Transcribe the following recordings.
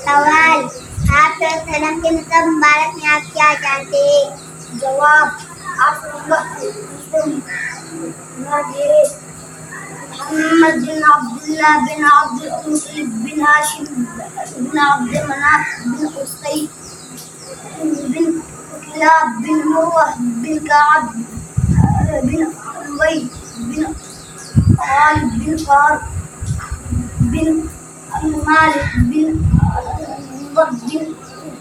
سوال: آپ وسلم کے نسب مبارک میں آپ کیا جانتے ہیں؟ جواب: آپ صلی اللہ علیہ وسلم محمد بن عبداللہ بن عبد المطلب بن ہاشم بن عبد مناف بن قصی بن کلاب بن مروہ بن کعب بن لؤی بن غالب بن فہر بن مالک بن مضر بن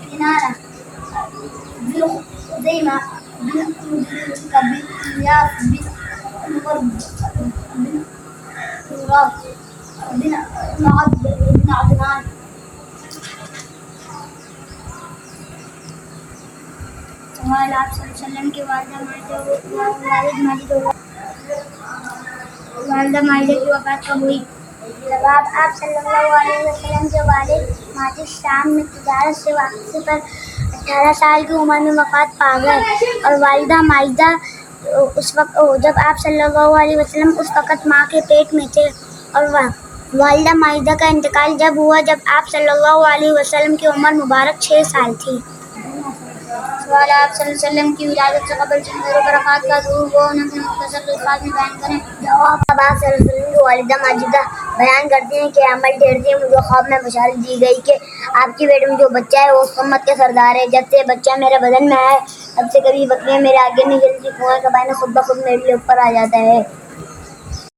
کنانہ بن خزیمہ بن مدرکہ بن الیاس بن عمر بن مغاث بن معد بن عدنان۔ سوال: آپ صلی اللہ علیہ وسلم کی والدہ ماجدہ کی وفات کب ہوئی؟ جواب: آپ صلی اللہ علیہ وسلم کے والد ماجد شام میں تجارت سے واپسی پر 18 سال کی عمر میں وفات پا گئے، اور والدہ ماجدہ جب آپ صلی اللہ علیہ وسلم اس وقت ماں کے پیٹ میں تھے، اور والدہ ماجدہ کا انتقال جب ہوا جب آپ صلی اللہ علیہ وسلم کی عمر مبارک 6 سال تھی۔ سوال: آپ صلی اللہ علیہ وسلم کی ولادت سے قبل جن حضور برکات کا ظہور ہوا انہیں اپنے مختصر الفاظ میں بیان کریں۔ جواب: آپ صلی اللہ علیہ وسلم کی والدہ ماجدہ بیان کرتی ہیں کہ عمل ٹھہرتی ہے، مجھے خواب میں بشارت دی گئی کہ آپ کی پیٹ میں جو بچہ ہے وہ اس امت کے سردار ہے۔ جب سے یہ بچہ میرے بدن میں آیا ہے تب سے کبھی بکریاں میرے آگے نہیں چلتی، کنویں کا پانی خود بخود میرے لیے اوپر آ جاتا ہے۔